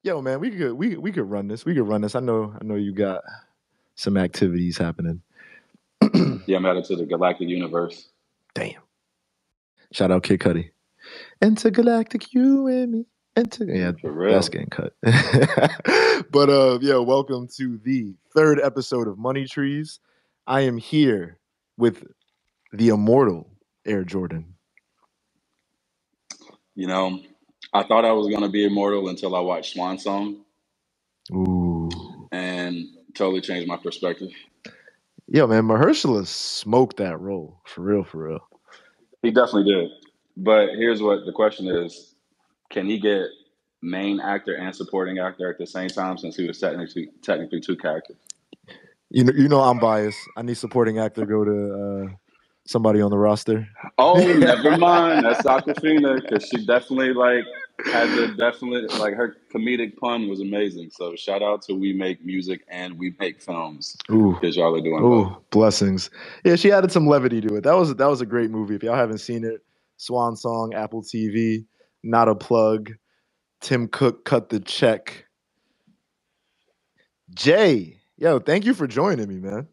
Yo, man, we could run this. We could run this. I know you got some activities happening. Yeah, I'm headed to the galactic universe. Damn. Shout out Kid Cudi. Intergalactic, you and me. Yeah, For that's real. getting cut. But yeah, welcome to the third episode of Money Trees. I am here with the immortal Air Jordan. You know, I thought I was gonna be immortal until I watched Swan Song Ooh. and totally changed my perspective. Yo, man, Mahershala smoked that role. For real, for real. He definitely did. But here's what the question is: can he get main actor and supporting actor at the same time? Since he was technically two characters. You know I'm biased. I need supporting actor go to somebody on the roster. Oh, never mind. That's Aquafina because she definitely had the definite her comedic pun was amazing. So shout out to We Make Music and We Make Films Ooh. because y'all are doing both. Oh, blessings. Yeah, she added some levity to it. That was a great movie. If y'all haven't seen it, Swan Song, Apple TV, not a plug. Tim Cook cut the check. Jay, yo, thank you for joining me, man.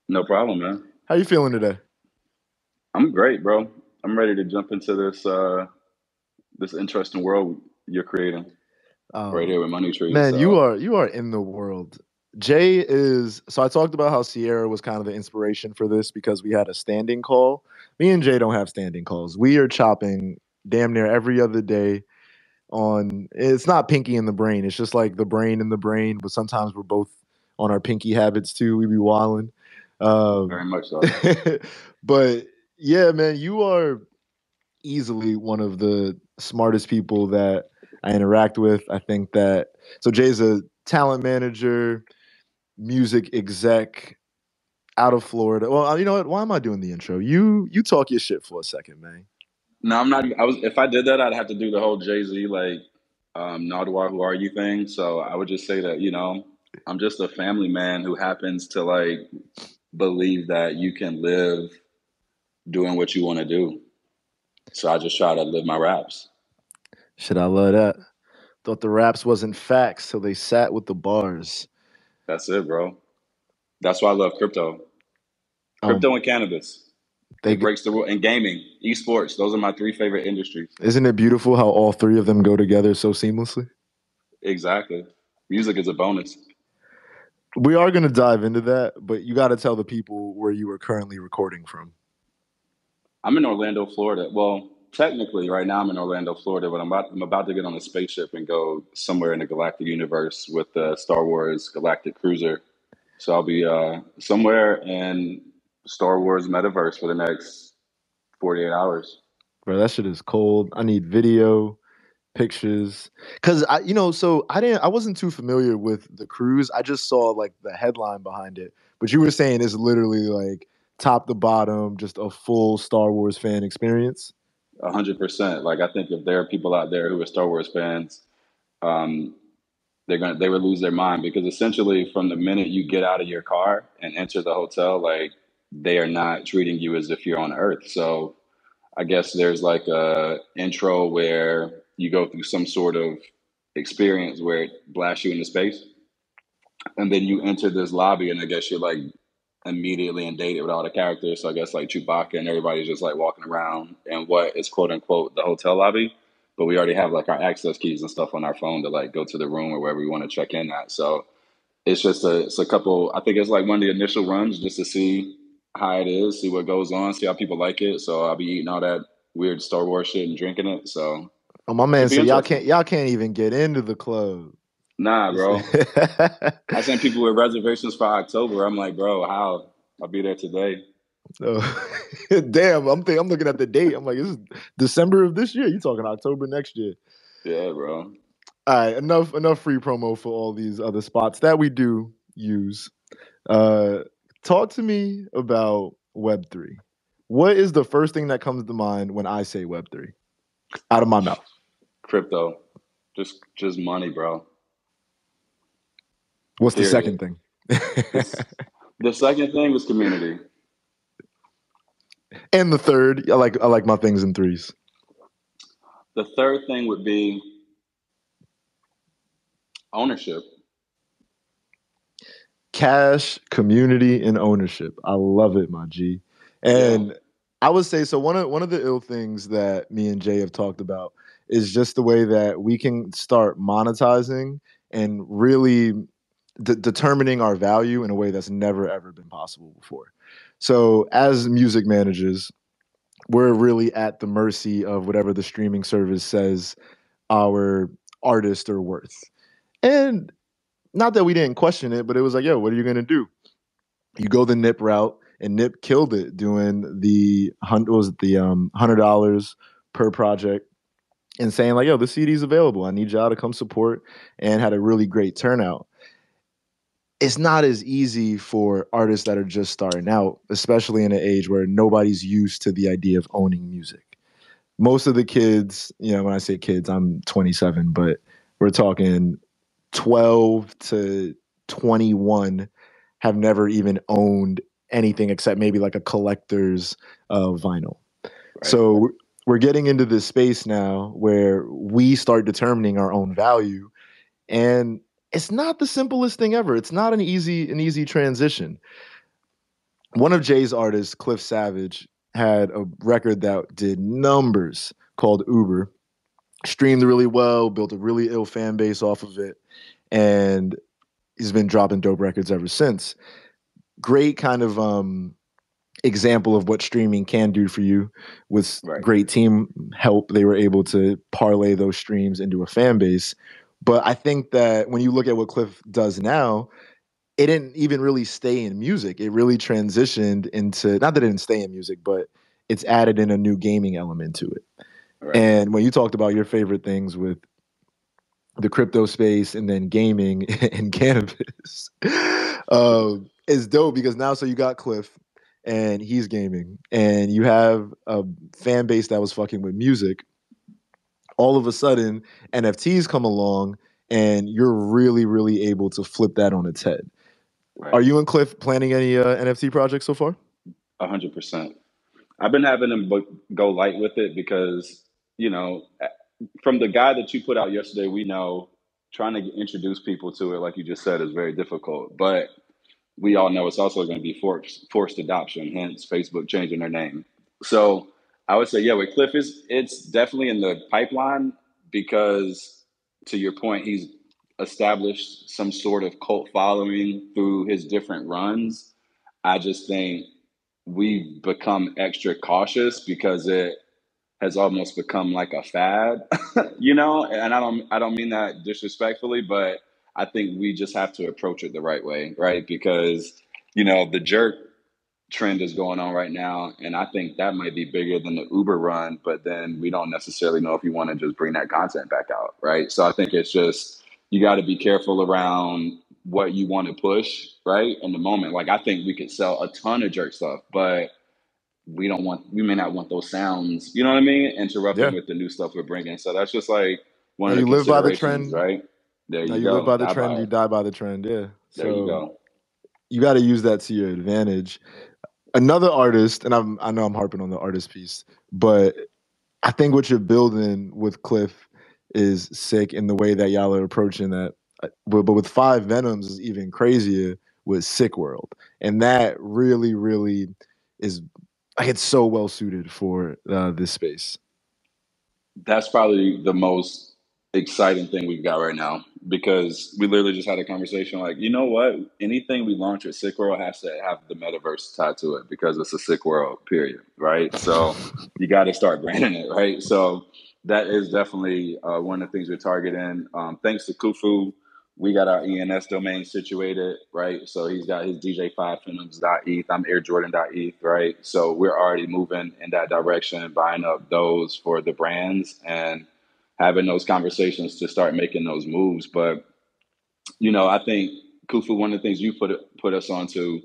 No problem, man. How you feeling today? I'm great, bro. I'm ready to jump into this interesting world you're creating right Um, here with Money Trees. man, you So are in the world. Jay is so I talked about how Sierra was kind of the inspiration for this because we had a standing call. Me and Jay don't have standing calls. We are chopping damn near every other day on it's not pinky in the brain. It's just like the brain in the brain, but sometimes we're both on our pinky habits too. We be wilding. very Um, much so. but yeah, man, you are easily one of the smartest people that I interact with. I think that so Jay's a talent manager, music exec out of Florida. Well, you know what? Why am I doing the intro? You talk your shit for a second, man. No, I'm not. I was if I did that, I'd have to do the whole Jay Z Nardwar, who are you thing. So I would just say that I'm just a family man who happens to believe that you can live doing what you want to do. So I just try to live my raps. Should I love that? Thought the raps wasn't facts, so they sat with the bars. That's it, bro. That's why I love crypto. Um, Crypto and cannabis. they It breaks the rule. And gaming, esports. Those are my three favorite industries. isn't it beautiful how all three of them go together so seamlessly? Exactly. Music is a bonus. We are going to dive into that, but you got to tell the people where you are currently recording from. I'm in Orlando, Florida. Well, technically, right now I'm in Orlando, Florida, but I'm about to get on a spaceship and go somewhere in the galactic universe with the Star Wars Galactic Cruiser. So I'll be somewhere in Star Wars metaverse for the next 48 hours. Bro, that shit is cold. I need video, pictures, because so I wasn't too familiar with the cruise. I just saw like the headline behind it, but you were saying it's literally like top to bottom, just a full Star Wars fan experience. 100%. Like I think if there are people out there who are Star Wars fans, um, they would lose their mind because essentially from the minute you get out of your car and enter the hotel, like they are not treating you as if you're on Earth. So I guess there's like a intro where you go through some sort of experience where it blasts you into space, and then you enter this lobby, and I guess you're like immediately inundated with all the characters. So I guess like Chewbacca and everybody's just like walking around in what is quote unquote the hotel lobby. But we already have like our access keys and stuff on our phone to like go to the room or wherever we want to check in at. So it's a couple. I think it's like one of the initial runs just to see how it is, see what goes on, see how people like it. So I'll be eating all that weird Star Wars shit and drinking it. So Oh, my man should be said interesting. y'all can't even get into the club. Nah, bro. I sent people with reservations for October. I'm like, bro, how? I'll be there today. Oh, damn, I'm looking at the date. I'm like, this is December of this year. You talking October next year? Yeah, bro. All right, enough free promo for all these other spots that we do use. Uh, talk to me about Web3. What is the first thing that comes to mind when I say Web3 out of my mouth? Crypto. Just money, bro. What's the Period. second thing? This the second thing was community. And the third, I like my things in threes. The third thing would be Ownership. Cash, community, and ownership. I love it, my G. Yeah. And I would say so. One of the ill things that me and Jay have talked about is just the way that we can start monetizing and really determining our value in a way that's never ever been possible before. So as music managers, we're really at the mercy of whatever the streaming service says our artists are worth. And not that we didn't question it, but it was like, yo, what are you gonna do? You go the Nip route, and Nip killed it doing the $100 per project and saying like, yo, the CD's available. I need y'all to come support, and had a really great turnout. It's not as easy for artists that are just starting out, especially in an age where nobody's used to the idea of owning music. Most of the kids, when I say kids, I'm 27, but we're talking 12 to 21 have never even owned anything except maybe like a collector's vinyl. Right. So we're getting into this space now where we start determining our own value, and it's not the simplest thing ever. It's not an easy transition. One of Jay's artists, Cliff Savage, had a record that did numbers called Uber, streamed really well, built a really ill fan base off of it, and he's been dropping dope records ever since. Great kind of example of what streaming can do for you. With Right. great team help, they were able to parlay those streams into a fan base. But I think that when you look at what Cliff does now, it didn't even really stay in music. It really transitioned into, not that it didn't stay in music, but it's added in a new gaming element to it. Right. And when you talked about your favorite things with the crypto space and then gaming and cannabis, it's dope because now, so you got Cliff and he's gaming, and you have a fan base that was fucking with music. All of a sudden, NFTs come along, and you're really, really able to flip that on its head. Are Right. you and Cliff planning any NFT projects so far? 100%. I've been having them go light with it because, from the guy that you put out yesterday, we know trying to introduce people to it, like you just said, is very difficult. But we all know it's also going to be forced adoption, hence Facebook changing their name. So I would say, yeah, with Cliff, it's definitely in the pipeline because, to your point, he's established some sort of cult following through his different runs. I just think we've become extra cautious because it has almost become like a fad, and I don't mean that disrespectfully, but I think we just have to approach it the right way, right? Because, the jerk trend is going on right now, and I think that might be bigger than the Uber run, but then we don't necessarily know if you want to just bring that content back out, right? So I think it's just, you got to be careful around what you want to push, right? In the moment. Like, I think we could sell a ton of jerk stuff, but we may not want those sounds, you know what I mean, interrupting Yeah. with the new stuff we're bringing. So that's just like one Now of the you live by the considerations, trend. right? There Now you you live go. by the Die trend, by you it. die by the trend. Yeah. There you So go. you got to use that to your advantage. Another artist, and I know I'm harping on the artist piece, but I think what you're building with Cliff is sick in the way that y'all are approaching that. But with Five Venoms is even crazier with Sick World, and that really, really is like it's so well suited for this space. That's probably the most exciting thing we've got right now because we literally just had a conversation like, you know what? Anything we launch at Sick World has to have the metaverse tied to it because it's a sick world, period. Right. So you got to start branding it. Right. So that is definitely one of the things we're targeting. Thanks to Khufu, we got our ENS domain situated, right? So he's got his DJ Five Venoms.eth. I'm Heir Jordan.eth, right? So we're already moving in that direction, buying up those for the brands and having those conversations to start making those moves. But I think Khufu, one of the things you put us onto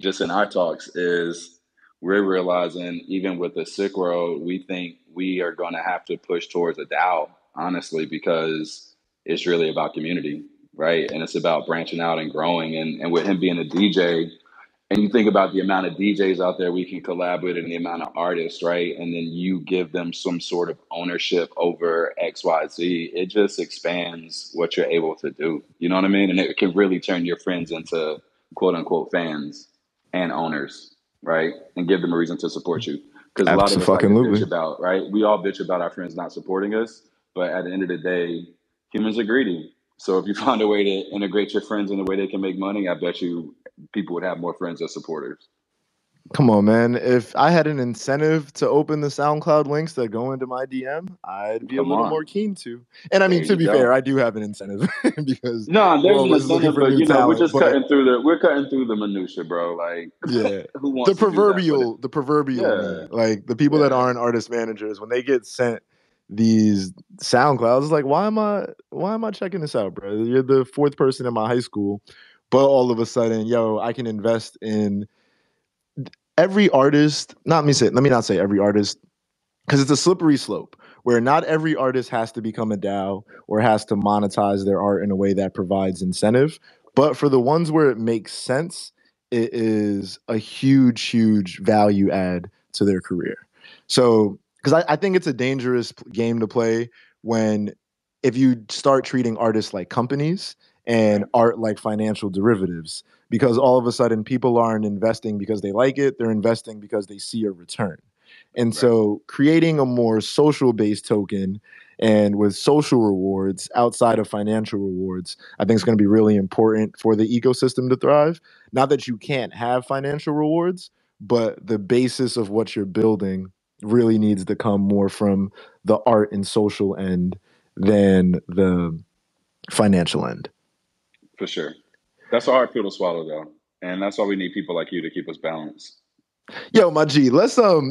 just in our talks is we're realizing even with the sick world, we think we are going to have to push towards a DAO, honestly, because it's really about community, right? And it's about branching out and growing. And with him being a DJ And you think about the amount of DJs out there we can collab with and the amount of artists, right? And then you give them some sort of ownership over XYZ. It just expands what you're able to do. You know what I mean? And it can really turn your friends into quote unquote fans and owners, right? And give them a reason to support you. Because a lot of us like to bitch Absolutely. about, right? We all bitch about our friends not supporting us. But at the end of the day, humans are greedy. So if you find a way to integrate your friends in a way they can make money, I bet you people would have more friends as supporters. Come on, man. If I had an incentive to open the SoundCloud links that go into my DM, I'd be a Come little more on. keen to. And I mean, There to you be fair, go. I do have an incentive because No, we're there's an always looking incentive, for but new you know, talent. But we're cutting through the minutia, bro. Like yeah, who wants to do that? But the proverbial yeah, me, like the people that yeah, aren't artist managers, when they get sent these SoundClouds, it's like, why am I checking this out, bro? You're the fourth person in my high school, but all of a sudden, yo, I can invest in every artist. Let me not say every artist, because it's a slippery slope where not every artist has to become a DAO or has to monetize their art in a way that provides incentive. But for the ones where it makes sense, it is a huge, huge value add to their career. So, because I think it's a dangerous game to play when if you start treating artists like companies and right, art like financial derivatives, because all of a sudden people aren't investing because they like it, they're investing because they see a return. And right, so creating a more social based token and with social rewards outside of financial rewards, I think is going to be really important for the ecosystem to thrive. Not that you can't have financial rewards, but the basis of what you're building really needs to come more from the art and social end than the financial end. for sure. That's a hard pill to swallow, though, and that's why we need people like you to keep us balanced. Yo, my G, let's so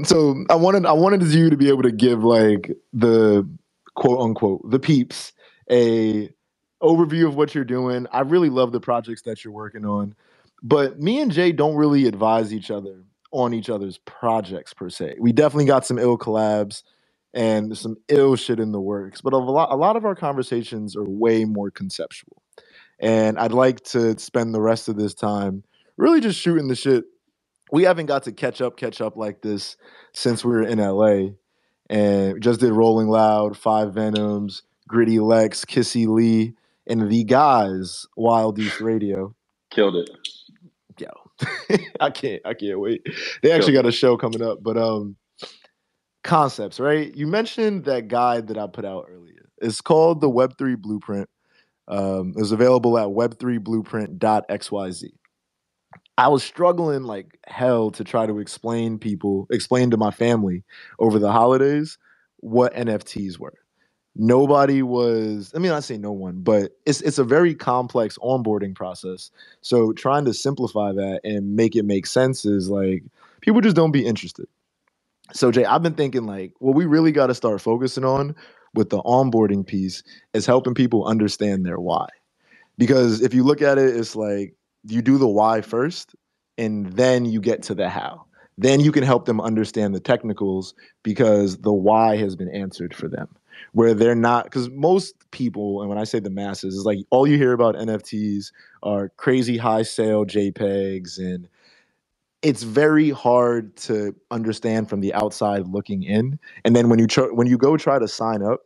I wanted you to be able to give like the quote unquote the peeps a overview of what you're doing. I really love the projects that you're working on. But me and Jay don't really advise each other on each other's projects per se. We definitely got some ill collabs and some ill shit in the works, but a lot of our conversations are way more conceptual. And I'd like to spend the rest of this time really just shooting the shit. We haven't got to catch up like this since we were in LA, and we just did Rolling Loud, Five Venoms, Gritty Lex, Kissy Lee, and the guys Wild East Radio. Killed it, Yo, I can't wait. They actually killed got it. a show coming up, but concepts, right? You mentioned that guide that I put out earlier. It's called the Web3 Blueprint. It's available at web3blueprint.xyz. I was struggling like hell to try to explain to my family over the holidays what NFTs were. Nobody was, I mean, I say no one, but it's a very complex onboarding process. So trying to simplify that and make it make sense is like people just don't be interested. So Jay, I've been thinking like what we really got to start focusing on with the onboarding piece is helping people understand their why. Because if you look at it, it's like you do the why first and then you get to the how. Then you can help them understand the technicals because the why has been answered for them. Where they're not, because most people, and when I say the masses, is like all you hear about NFTs are crazy high sale JPEGs, and it's very hard to understand from the outside looking in. And then when you go try to sign up,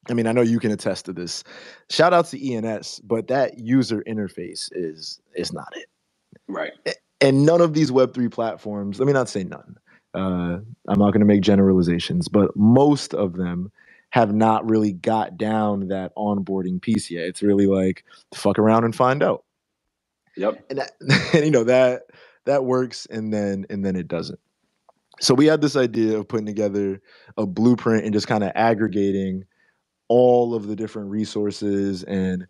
I mean, I know you can attest to this. Shout out to ENS, but that user interface is not Right. it. And none of these Web3 platforms, let me not say none. I'm not going to make generalizations, but most of them have not really got down that onboarding piece yet. It's really like fuck around and find out. Yep. And that, and that works and then it doesn't. So we had this idea of putting together a blueprint and just kind of aggregating all of the different resources, and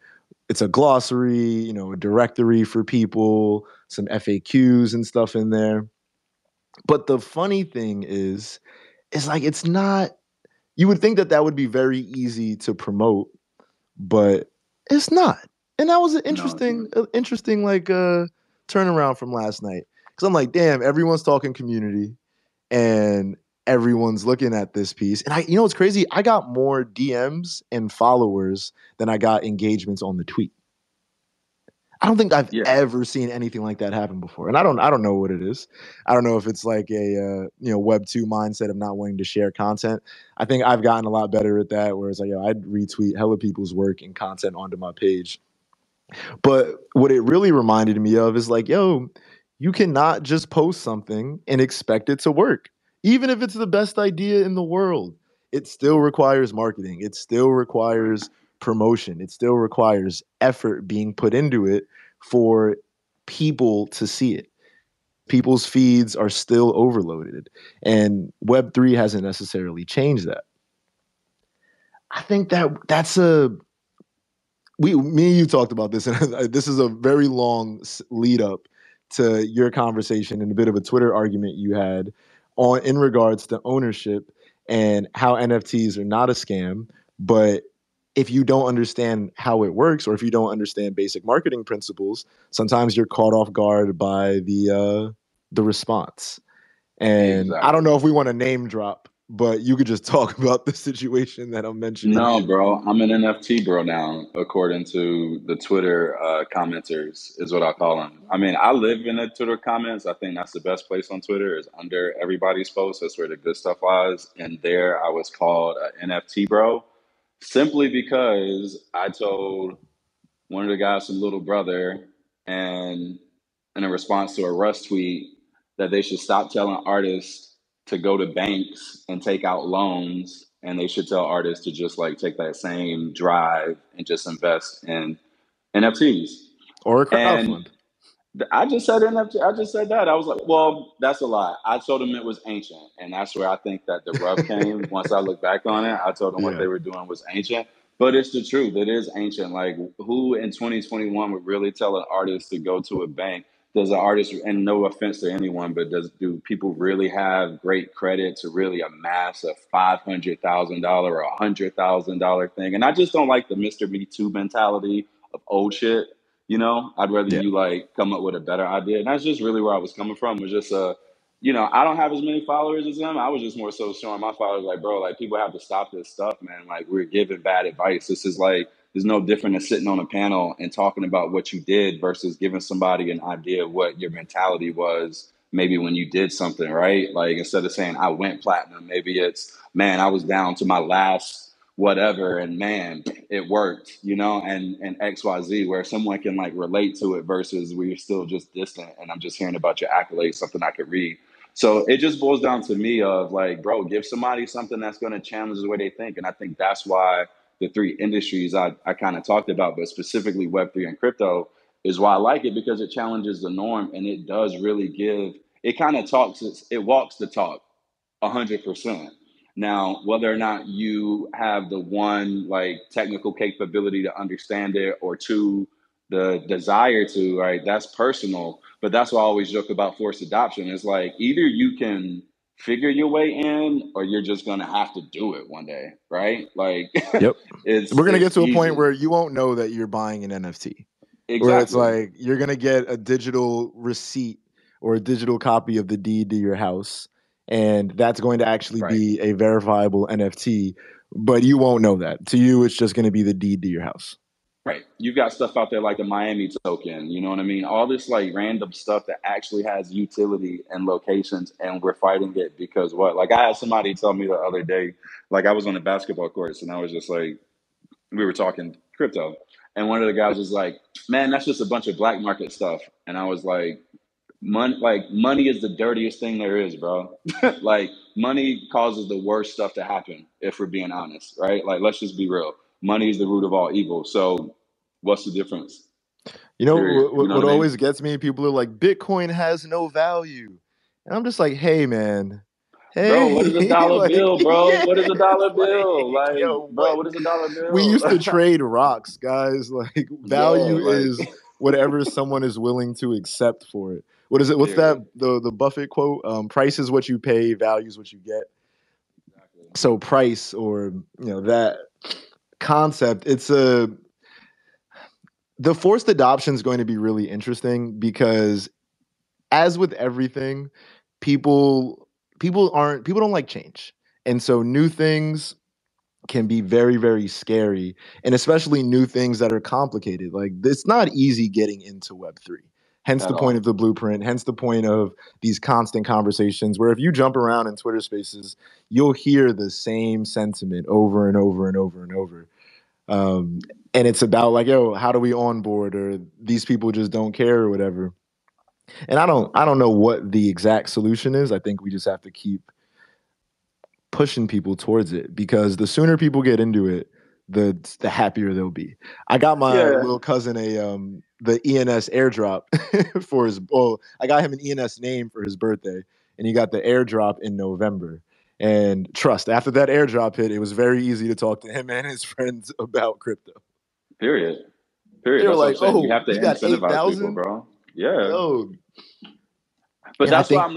it's a glossary, a directory for people, some FAQs and stuff in there. But the funny thing is like it's not. You would think that that would be very easy to promote, but it's not. And that was an No, it's interesting, not. interesting like turnaround from last night. Because I'm like, damn, everyone's talking community, and everyone's looking at this piece. And what's crazy? I got more DMs and followers than I got engagements on the tweet. I don't think I've Yeah, ever seen anything like that happen before, and I don't know what it is. I don't know if it's like a Web 2 mindset of not wanting to share content. I think I've gotten a lot better at that, where it's like, I'd retweet hella people's work and content onto my page. But what it really reminded me of is like, yo, you cannot just post something and expect it to work. Even if it's the best idea in the world, it still requires marketing. It still requires promotion. It still requires effort being put into it for people to see it. People's feeds are still overloaded, and Web3 hasn't necessarily changed that. I think that's a me and you talked about this, and this is a very long lead up to your conversation and a bit of a Twitter argument you had on in regards to ownership and how NFTs are not a scam, but if you don't understand how it works, or if you don't understand basic marketing principles, sometimes you're caught off guard by the response. And I don't exactly. know if we want to name drop, but you could just talk about the situation that I'm mentioning. No, bro, I'm an NFT bro now, according to the Twitter commenters, is what I call them. I mean, I live in the Twitter comments. I think that's the best place on Twitter is under everybody's post. That's where the good stuff lies. And there, I was called an NFT bro, simply because I told one of the guys some little brother, and in a response to a Russ tweet, that they should stop telling artists to go to banks and take out loans, and they should tell artists to just like take that same drive and just invest in NFTs. Or a And crowdfund. I just said NFT. I just said that. I was like, well, that's a lie. I told them it was ancient, and that's where I think that the rub came. Once I look back on it, I told them what Yeah. they were doing was ancient. But it's the truth. It is ancient. Like, who in 2021 would really tell an artist to go to a bank? Does an artist, and no offense to anyone, but do people really have great credit to really amass a $500,000 or $100,000 thing? And I just don't like the Mr. Me Too mentality of old shit. I'd rather Yeah. you like come up with a better idea. And that's just really where I was coming from. Was just I don't have as many followers as them. I was just more so showing my followers like, bro, like people have to stop this stuff, man. Like we're giving bad advice. This is like there's no different than sitting on a panel and talking about what you did versus giving somebody an idea of what your mentality was maybe when you did something, right? Like instead of saying I went platinum, maybe it's man, I was down to my last whatever and man it worked, and XYZ, where someone can like relate to it versus we're still just distant and I'm just hearing about your accolades, something I could read. So it just boils down to me of like, bro, give somebody something that's going to challenge the way they think. And I think that's why the three industries I kind of talked about, but specifically Web3 and crypto, is why I like it, because it challenges the norm and it does really give, it kind of talks, it walks the talk 100%. Now, whether or not you have the one like technical capability to understand it, or two, the desire to, right? That's personal. But that's why I always joke about forced adoption. It's like either you can figure your way in, or you're just gonna have to do it one day, right? Like Yep. it's We're gonna get it's to a point easy. where you won't know that you're buying an NFT. Where it's Exactly. like you're gonna get a digital receipt or a digital copy of the deed to your house, and that's going to actually Right. be a verifiable NFT. But you won't know that. To you, it's just going to be the deed to your house. Right. You've got stuff out there like the Miami token, you know what I mean? All this like random stuff that actually has utility and locations, and we're fighting it because what? Like I had somebody tell me the other day, like I was on the basketball courts and I was just like, we were talking crypto. And one of the guys was like, man, that's just a bunch of black market stuff. And I was like money is the dirtiest thing there is, bro. Like money causes the worst stuff to happen, if we're being honest, right? Like let's just be real. Money is the root of all evil. So what's the difference? You know Period. You know what what I mean? always gets me? People are like, Bitcoin has no value, and I'm just like, hey man, Bro, what hey, is a dollar like bill, bro? yeah, What is a dollar bill? like Like, yo, bro, what? what is a dollar We bill? used to trade rocks, guys. Like Yeah, value like is whatever someone is willing to accept for it. What is it? What's that? period. The Buffett quote? Price is what you pay, value is what you get. Exactly. So price, or that concept, it's a the forced adoption is going to be really interesting because, as with everything, people don't like change, and so new things can be very, very scary, and especially new things that are complicated. Like it's not easy getting into Web3. Hence at the point all. of the blueprint, hence the point of these constant conversations where if you jump around in Twitter spaces, you'll hear the same sentiment over and over and over and over. Um, and it's about like, yo, how do we onboard, or these people just don't care or whatever. And I don't know what the exact solution is. I think we just have to keep pushing people towards it because the sooner people get into it, the happier they'll be. I got my Yeah. little cousin a the ENS airdrop for his well, I got him an ENS name for his birthday, and he got the airdrop in November. And trust, after that airdrop hit, it was very easy to talk to him and his friends about crypto. Period. They Period. were That's what I'm like, saying. You "Oh, have to you got eight incentivize people, thousand, bro. Yeah. yo!" But And I that's why think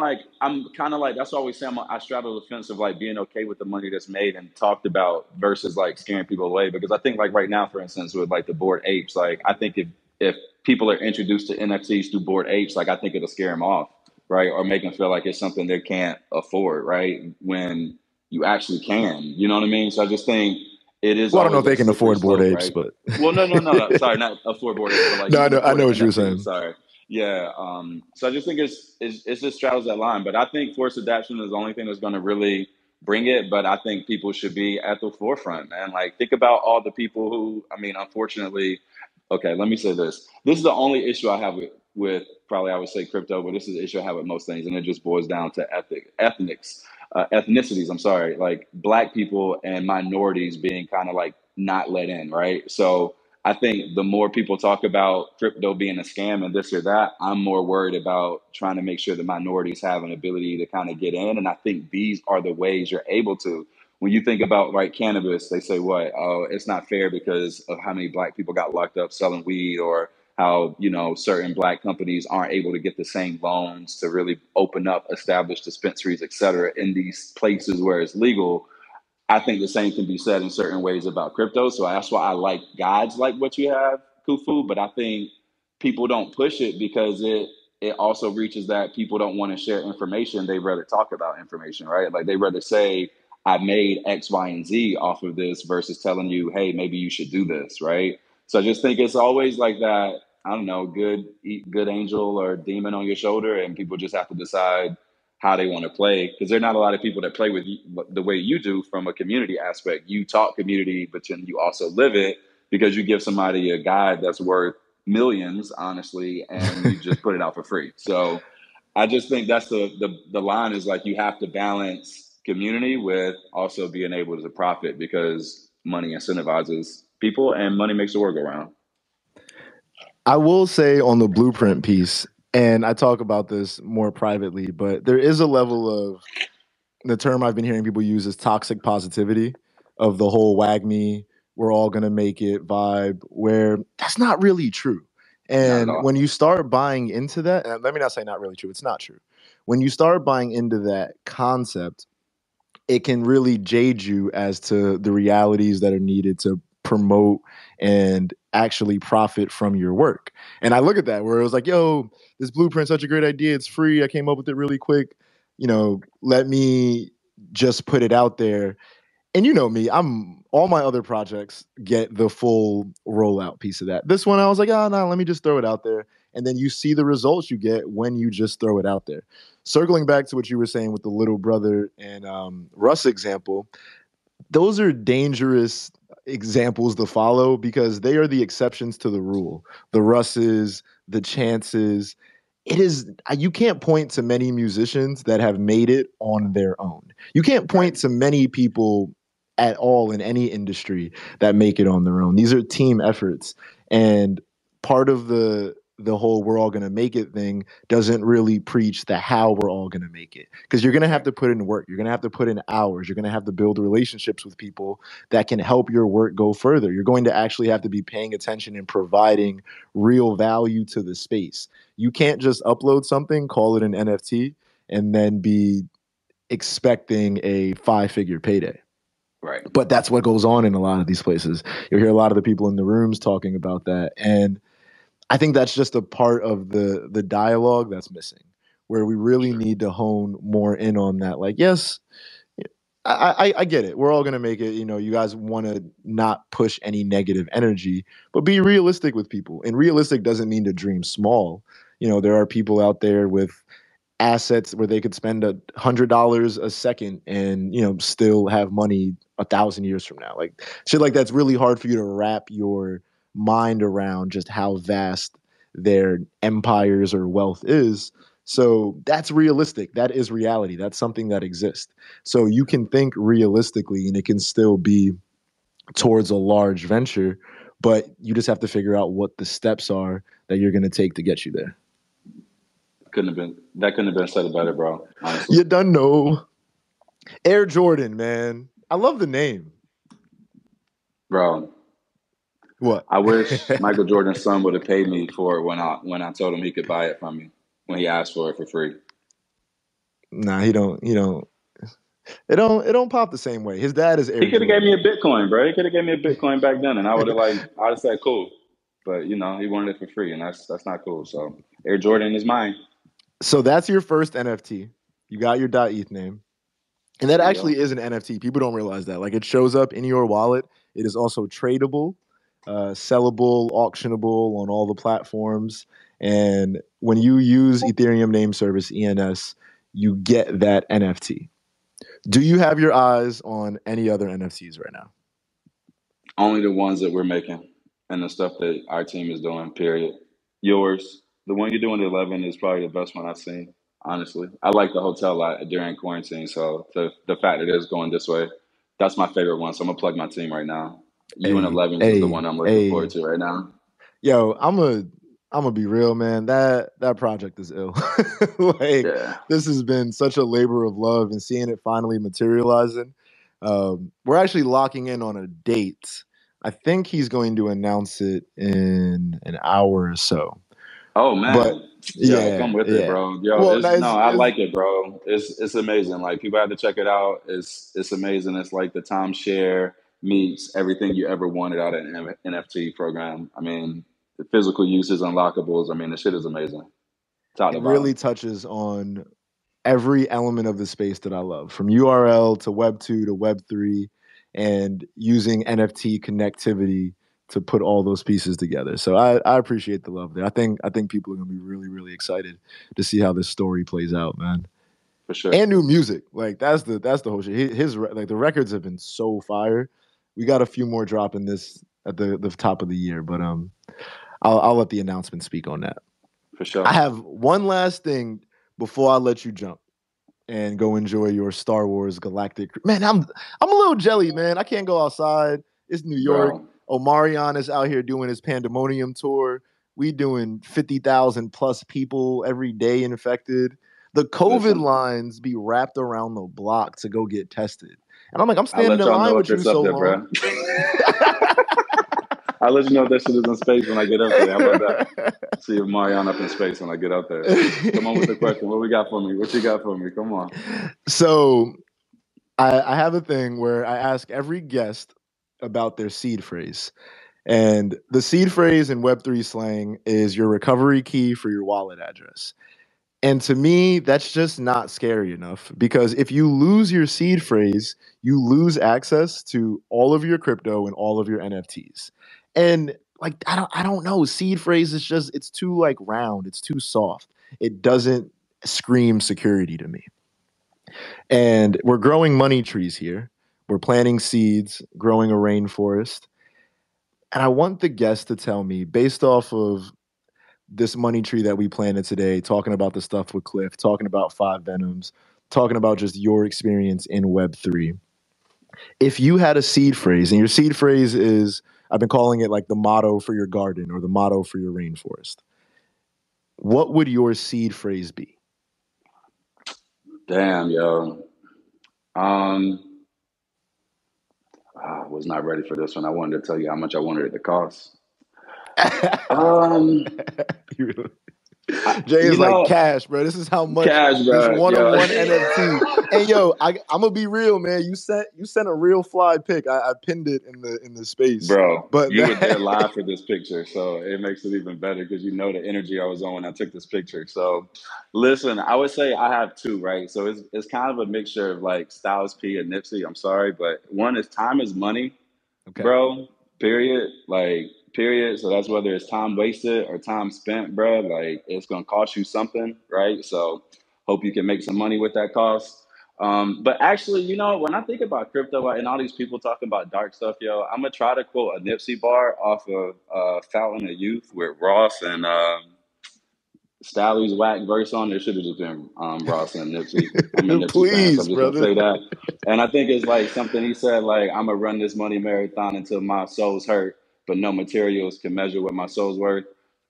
I'm kind of like, that's why I always say I straddle the fence of like being okay with the money that's made and talked about versus like scaring people away. Because I think like right now, for instance, with like the bored apes, like I think if people are introduced to NFTs through bored apes, like I think it'll scare them off, right? Or make them feel like it's something they can't afford, right? When you actually can, you know what I mean? So I just think it is well, I don't know always if they that can slippery afford bored slope, apes, right? but Well, no. Sorry, not afford bored apes, but like no, you can I afford know an what you were NFT. saying. Sorry. Yeah. So I just think it's just straddles that line. But I think forced adaptation is the only thing that's going to really bring it. But I think people should be at the forefront, man. Like think about all the people who, I mean, unfortunately, okay, let me say this. This is the only issue I have with probably I would say crypto, but this is the issue I have with most things, and it just boils down to ethnicities. I'm sorry, like black people and minorities being kind of like not let in, right? So I think the more people talk about crypto being a scam and this or that, I'm more worried about trying to make sure the minorities have an ability to kind of get in. And I think these are the ways you're able to. When you think about like cannabis, they say what? Oh, it's not fair because of how many black people got locked up selling weed, or how certain black companies aren't able to get the same loans to really open up, establish dispensaries, et cetera, in these places where it's legal. I think the same can be said in certain ways about crypto. So that's why I like guides like what you have, Khufu. But I think people don't push it because it also reaches that people don't want to share information. They rather talk about information, right? Like they rather say, I made X, Y, and Z off of this versus telling you, hey, maybe you should do this, right? So I just think it's always like that. I don't know, good angel or demon on your shoulder, and people just have to decide how they want to play because there are not a lot of people that play with you the way you do from a community aspect. You talk community, but then you also live it because you give somebody a guide that's worth millions, honestly, and you just put it out for free. So I just think that's the line is like you have to balance community with also being able to profit because money incentivizes people and money makes the world go round. I will say on the blueprint piece, and I talk about this more privately, but there is a level of the term I've been hearing people use is toxic positivity of the whole wag me, we're all going to make it vibe, where that's not really true. Not at And when all. you start buying into that, and let me not say not really true, it's not true. When you start buying into that concept, it can really jade you as to the realities that are needed to promote and actually profit from your work. And I look at that where it was like, yo, this blueprint's such a great idea. It's free. I came up with it really quick. Let me just put it out there. And you know me, I'm all my other projects get the full rollout piece of that. This one, I was like, oh no, let me just throw it out there. And then you see the results you get when you just throw it out there. Circling back to what you were saying with the little brother and Russ example, those are dangerous examples to follow because they are the exceptions to the rule. The Russes, the Chances. It is you can't point to many musicians that have made it on their own. You can't Right. point to many people at all in any industry that make it on their own. These are team efforts, and part of the whole we're all going to make it thing doesn't really preach the how we're all going to make it, because you're going to have Right. to put in work, you're going to have to put in hours, you're going to have to build relationships with people that can help your work go further. You're going to actually have to be paying attention and providing real value to the space. You can't just upload something, call it an NFT, and then be expecting a five-figure payday. Right. But that's what goes on in a lot of these places. You'll hear a lot of the people in the rooms talking about that. And I think that's just a part of the dialogue that's missing, where we really Sure. need to hone more in on that. Like, yes, I get it. We're all gonna make it. You know, you guys want to not push any negative energy, but be realistic with people. And realistic doesn't mean to dream small. You know, there are people out there with assets where they could spend $100 a second and still have money 1,000 years from now. Like shit like that's really hard for you to wrap your mind around just how vast their empires or wealth is. So that's realistic. That is reality. That's something that exists. So you can think realistically and it can still be towards a large venture, but you just have to figure out what the steps are that you're going to take to get you there. Couldn't have been said better, bro. Honestly, You done know. Air Jordan, man. I love the name. bro. What? I wish Michael Jordan's son would have paid me for it when I told him he could buy it from me when he asked for it for free. Nah, he don't. He don't. It don't pop the same way. His dad is He Air could have gave me Jordan. a Bitcoin, bro. He could have gave me a Bitcoin back then, and I'd have said cool. But he wanted it for free, and that's not cool. So Air Jordan is mine. So that's your first NFT. You got your .eth name, and that There you actually go. is an NFT. People don't realize that. Like it shows up in your wallet. It is also tradable, sellable, auctionable on all the platforms. And when you use Ethereum name service ENS, you get that NFT. Do you have your eyes on any other NFTs right now? Only the ones that we're making and the stuff that our team is doing. Period. Yours, the one you're doing at 11 is probably the best one I've seen. Honestly, I like the hotel a lot during quarantine. So the fact that it's going this way, that's my favorite one. So I'm gonna plug my team right now. You and Hey, 11s is the hey, one I'm looking forward hey, to right now. yo, I'm gonna be real, man. That project is ill. Like Yeah, this has been such a labor of love, and seeing it finally materializing. We're actually locking in on a date. I think he's going to announce it in an hour or so. oh But man, yo, come yeah, with it, yeah. bro. Yo, Well, it's no, I it's like it, bro. It's amazing. Like people have to check it out. It's amazing. It's like the timeshare meets everything you ever wanted out of an NFT program. I mean, the physical uses, unlockables. I mean, the shit is amazing, top it to really bottom, touches on every element of the space that I love, from URL to Web 2 to Web 3, and using NFT connectivity to put all those pieces together. So I appreciate the love there. I think people are gonna be really, really excited to see how this story plays out, man. for sure, And new music. Like that's the whole shit. Like the records have been so fire. We got a few more dropping this at the top of the year, but I'll let the announcement speak on that. for I sure. have one last thing before I let you jump and go enjoy your Star Wars Galactic. Man, I'm a little jelly, man. I can't go outside. It's New York. Bro, Omarion is out here doing his pandemonium tour. We doing 50,000 plus people every day infected. The COVID listen, lines be wrapped around the block to go get tested. And I'm like, I'm I'll standing let in y'all line know if with you it's up so there, long. bro. I'll let you know if that shit is in space when I get up there. How about that? See if Mariana up in space when I get up there. Come on with the question. What we got for me? What you got for me? Come on. So I have a thing where I ask every guest about their seed phrase. And the seed phrase in Web3 slang is your recovery key for your wallet address. And to me, that's just not scary enough because if you lose your seed phrase, you lose access to all of your crypto and all of your NFTs. And like I don't know, seed phrase is just it's too like round, it's too soft. It doesn't scream security to me. And we're growing money trees here. We're planting seeds, growing a rainforest. And I want the guest to tell me, based off of this money tree that we planted today, talking about the stuff with Cliff, talking about Five Venoms, talking about just your experience in Web3. If you had a seed phrase, and your seed phrase is, I've been calling it like the motto for your garden or the motto for your rainforest, what would your seed phrase be? Damn, yo. Um, I was not ready for this one. I wanted to tell you how much I wanted it to cost. Um, Jay You is like, know, cash, bro. This is how much cash, this bro. one of Yo. one NFT. And yo, I'm gonna be real, man. You sent a real fly pic. I pinned it in the space. Bro, But you were there live for this picture, so it makes it even better because you know the energy I was on when I took this picture. So, listen, I would say I have two, right? So it's kind of a mixture of like Styles P and Nipsey. I'm sorry, but one is time is money, okay. bro. Period. Like period. So that's whether it's time wasted or time spent, bro. Like it's gonna cost you something, right? So hope you can make some money with that cost. But actually, you know, when I think about crypto and all these people talking about dark stuff, yo, I'm gonna try to quote a Nipsey bar off of Fountain of Youth with Ross and Stalley's whack verse on. There should have just been Ross and Nipsey. I'm a Nipsey fan, so Please, I'm just gonna brother. say that. And I think it's like something he said, like, I'm gonna run this money marathon until my soul's hurt, but no materials can measure what my soul's worth.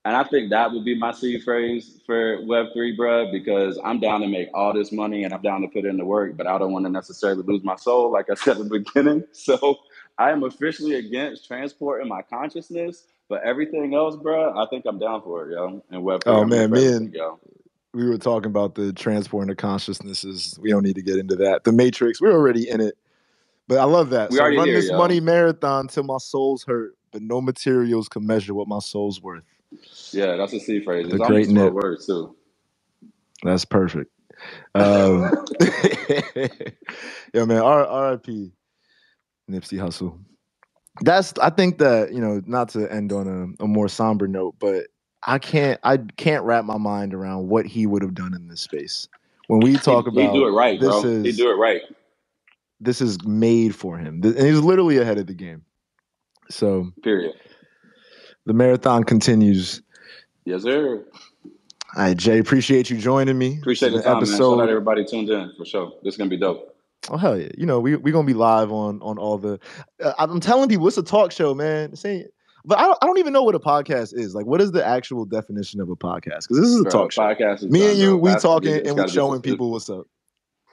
And I think that would be my seed phrase for Web3, bruh, because I'm down to make all this money and I'm down to put in the work, but I don't want to necessarily lose my soul, like I said at the beginning. So I am officially against transporting my consciousness, but everything else, bruh, I think I'm down for it, yo. And Web3, Oh I'm here man, for me everything, and yo. we were talking about the transporting of consciousnesses. We don't need to get into that. The Matrix, we're already in it. But I love that. We So already run here, this money yo. marathon till my soul's hurt, but no materials can measure what my soul's worth. Yeah, that's a C phrase. The It's great almost 12 Nip. words, too. That's perfect. Yo, man, RIP Nipsey Hussle. I think that, you know, not to end on a more somber note, but I can't wrap my mind around what he would have done in this space. When we talk He'd do about it right, bro. He'd do it right. this is made for him. And he's literally ahead of the game. So Period. the marathon continues. Yes, sir. All right, Jay, appreciate you joining me. This Appreciate is the an time, man. Shout out episode. everybody tuned in for sure. This is gonna be dope. Oh hell yeah! You know we gonna be live on all the. I'm telling people it's a talk show, man. But I don't even know what a podcast is. Like, what is the actual definition of a podcast? Because this is a Bro, talk show. podcast is Me done, and you, bro. we Past, talking it's and we gotta be showing people what's up.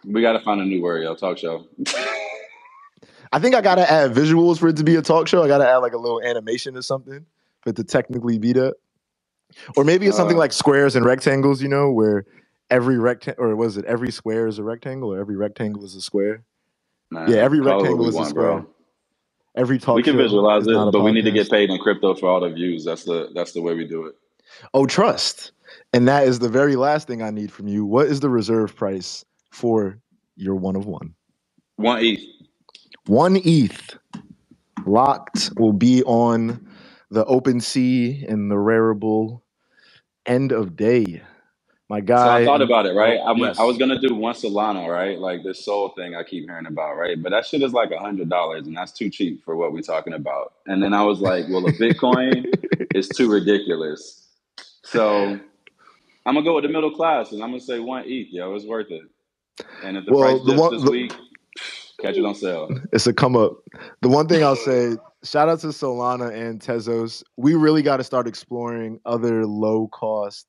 we gotta find a new word, yo. Talk show. I think I gotta add visuals for it to be a talk show. I gotta add like a little animation or something for it to technically be that. Or maybe it's something like squares and rectangles, you know, where every every square is a rectangle or every rectangle is a square? Yeah, Man, every call it what rectangle we is a want, square. bro. Every We talk can show visualize is not it, a but we need to podcast. get paid in crypto for all the views. That's the way we do it. Oh, trust. And that is the very last thing I need from you. What is the reserve price for your one of one? 1 ETH. 1 ETH locked will be on the open sea and the rareable end of day. My So I guy. thought about it, right? I was Yes. gonna do one Solana, right? Like this soul thing I keep hearing about, right? But that shit is like $100, and that's too cheap for what we're talking about. And then I was like, well, a Bitcoin is too ridiculous. So I'm gonna go with the middle class, and I'm gonna say 1 ETH, yo, it's worth it. And if the price Well, dips this week, catch it on sale. It's a come up. The one thing I'll say, shout out to Solana and Tezos. We really got to start exploring other low cost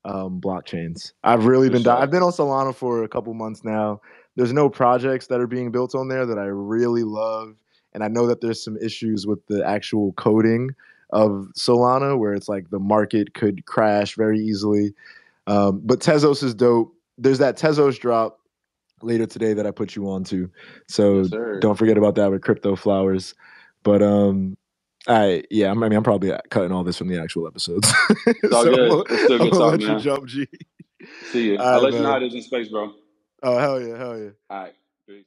blockchains. I've been on Solana for a couple months now. There's no projects that are being built on there that I really love, and I know that there's some issues with the actual coding of Solana where it's like the market could crash very easily. But Tezos is dope. There's that Tezos drop later today that I put you on to. So don't forget about that with Crypto Flowers. But I'm probably cutting all this from the actual episodes. It's all good. It's still good talk, let man. You jump, G. See you. I'll let you know how it is in space, bro. Oh, hell yeah. All right. Peace.